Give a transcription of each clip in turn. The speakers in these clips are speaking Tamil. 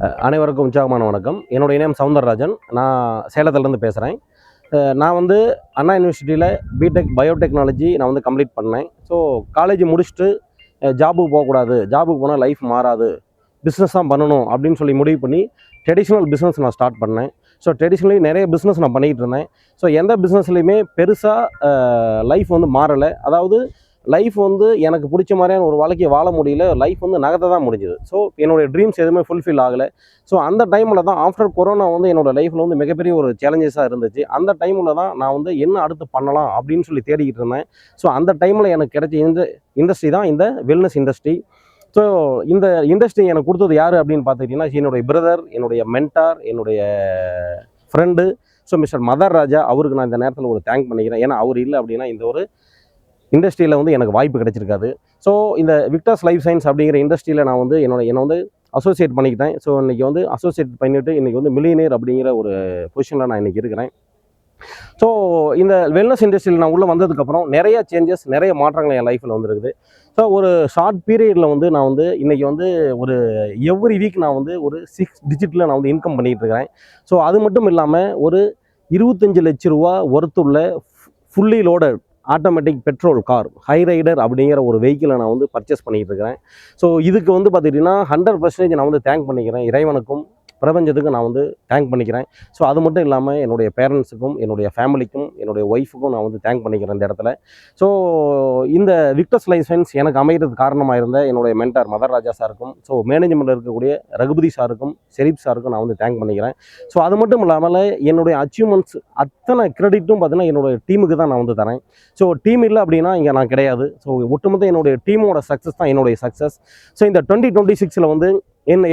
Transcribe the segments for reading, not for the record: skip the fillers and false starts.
அனைவருக்கும் உற்சாகமான வணக்கம். என்னுடைய நேம் சவுந்தரராஜன். நான் சேலத்துலேருந்து பேசுகிறேன். நான் வந்து அண்ணா யூனிவர்சிட்டியில் பிடெக் பயோடெக்னாலஜி நான் வந்து கம்ப்ளீட் பண்ணேன். ஸோ காலேஜ் முடிச்சுட்டு ஜாபுக்கு போகக்கூடாது, ஜாபுக்கு போனால் லைஃப் மாறாது, பிஸ்னஸ் தான் பண்ணணும் அப்படின்னு சொல்லி முடிவு பண்ணி ட்ரெடிஷ்னல் பிஸ்னஸ் நான் ஸ்டார்ட் பண்ணேன். ஸோ ட்ரெடிஷ்னலி நிறைய பிஸ்னஸ் நான் பண்ணிகிட்டு இருந்தேன். ஸோ எந்த பிஸ்னஸ்லையுமே பெருசாக லைஃப் வந்து மாறலை. அதாவது லைஃப் வந்து எனக்கு பிடிச்ச மாதிரியான ஒரு வாழ்க்கையை வாழ முடியல. லைஃப் வந்து நகர்த்த தான் முடிஞ்சுது. ஸோ என்னுடைய ட்ரீம்ஸ் எதுவுமே ஃபுல்ஃபில் ஆகலை. ஸோ அந்த டைமில் தான் ஆஃப்டர் கொரோனா வந்து என்னோடய லைஃப்பில் வந்து மிகப்பெரிய ஒரு சேலஞ்சஸாக இருந்துச்சு. அந்த டைமில் தான் நான் வந்து என்ன அடுத்து பண்ணலாம் அப்படின்னு சொல்லி தேடிக்கிட்டு இருந்தேன். ஸோ அந்த டைமில் எனக்கு கிடைச்ச இண்டஸ்ட்ரி தான் இந்த வெல்னஸ் இண்டஸ்ட்ரி. ஸோ இந்த இண்டஸ்ட்ரி எனக்கு கொடுத்தது யார் அப்படின்னு பார்த்துக்கிட்டிங்கன்னா, என்னுடைய பிரதர், என்னுடைய மென்டார், என்னுடைய ஃப்ரெண்டு ஸோ மிஸ்டர் மதர் ராஜா. அவருக்கு நான் இந்த நேரத்தில் ஒரு தேங்க் பண்ணிக்கிறேன். ஏன்னா அவர் இல்லை அப்படின்னா இந்த ஒரு இண்டஸ்ட்ரியில் வந்து எனக்கு வாய்ப்பு கிடைச்சிருக்காது. ஸோ இந்த விக்டர்ஸ் லைஃப் சயின்ஸ் அப்படிங்கிற இண்டஸ்ட்ரியில் நான் வந்து என்னை வந்து அசோசியேட் பண்ணிக்கிட்டேன். ஸோ இன்றைக்கி வந்து அசோசியேட் பண்ணிவிட்டு இன்றைக்கி வந்து மில்லியனியர் அப்படிங்கிற ஒரு பொசிஷனில் நான் இன்றைக்கி இருக்கிறேன். ஸோ இந்த வெல்னஸ் இண்டஸ்ட்ரியில் நான் உள்ளே வந்ததுக்கப்புறம் நிறைய சேஞ்சஸ், நிறைய மாற்றங்கள் என் லைஃப்பில் வந்துருக்குது. ஸோ ஒரு ஷார்ட் பீரியடில் வந்து நான் வந்து இன்றைக்கி வந்து ஒரு எவ்ரி வீக் நான் வந்து ஒரு 6 டிஜிட்டில் நான் வந்து இன்கம் பண்ணிகிட்டு இருக்கிறேன். ஸோ அது மட்டும் இல்லாமல் ஒரு 25 லட்ச ரூபா ஒர்த்துள்ள fully loaded automatic petrol car Hyryder அப்படிங்கிற ஒரு வெஹிக்கிளை நான் வந்து பர்ச்சேஸ் பண்ணிகிட்டு இருக்கிறேன். ஸோ இதுக்கு வந்து பார்த்துக்கிட்டிங்கன்னா 100% நான் வந்து தேங்க் பண்ணிக்கிறேன். இறைவனுக்கும் பிரபஞ்சத்துக்கும் நான் வந்து தேங்க் பண்ணிக்கிறேன். ஸோ அது மட்டும் இல்லாமல் என்னுடைய பேரண்ட்ஸுக்கும், என்னுடைய ஃபேமிலிக்கும், என்னுடைய ஒய்ஃபுக்கும் நான் வந்து தேங்க் பண்ணிக்கிறேன் இந்த இடத்துல. ஸோ இந்த விக்டர்ஸ் லைஃப் சயின்ஸ் எனக்கு அமைகிறதுக்கு காரணமாக இருந்த என்னுடைய மென்டார் மதர் ராஜா சாருக்கும், ஸோ மேனேஜ்மெண்ட்டில் இருக்கக்கூடிய ரகுபதி சாருக்கும், ஷெரீப் சாருக்கும் நான் வந்து தேங்க் பண்ணிக்கிறேன். ஸோ அது மட்டும் இல்லாமல் என்னுடைய அச்சீவ்மெண்ட்ஸ் அத்தனை கிரெடிட்டும் பார்த்தீங்கன்னா என்னுடைய டீமுக்கு தான் நான் வந்து தரேன். ஸோ டீம் இல்லை அப்படின்னா இங்கே நான் கிடையாது. ஸோ ஒட்டுமொத்த என்னுடைய டீமோட சக்ஸஸ் தான் என்னுடைய சக்ஸஸ். ஸோ இந்த 2026 வந்து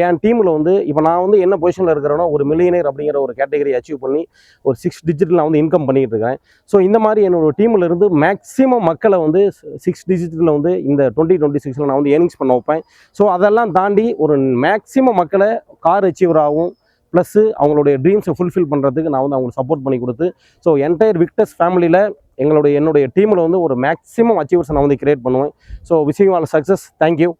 என் டீமில் வந்து இப்போ நான் வந்து என்ன பொசிஷனில் இருக்கிறேன்னா ஒரு மில்லியனியர் அப்படிங்கிற ஒரு கேட்டகரி அச்சீவ் பண்ணி ஒரு 6 டிஜிட்டில் நான் வந்து இன்கம் பண்ணிகிட்டு இருக்கேன். ஸோ இந்த மாதிரி என்னோட டீமில் இருந்து மேக்ஸிமம் மக்களை வந்து 6 டிஜிட்டில் வந்து இந்த 2026 நான் வந்து ஏர்னிங்ஸ் பண்ண வைப்பேன். ஸோ அதெல்லாம் தாண்டி ஒரு மேக்ஸிமம் மக்களை கார் அச்சீவராகவும் ப்ளஸ்ஸு அவங்களுடைய ட்ரீம்ஸை ஃபுல்ஃபில் பண்ணுறதுக்கு நான் வந்து அவங்களுக்கு சப்போர்ட் பண்ணி கொடுத்து ஸோ என்டையர் விக்டர்ஸ் ஃபேமிலியில் என்னுடைய டீமில் வந்து ஒரு மேக்ஸிமம் அச்சீவர்ஸை நான் வந்து கிரியேட் பண்ணுவேன். So wish you all success. Thank you.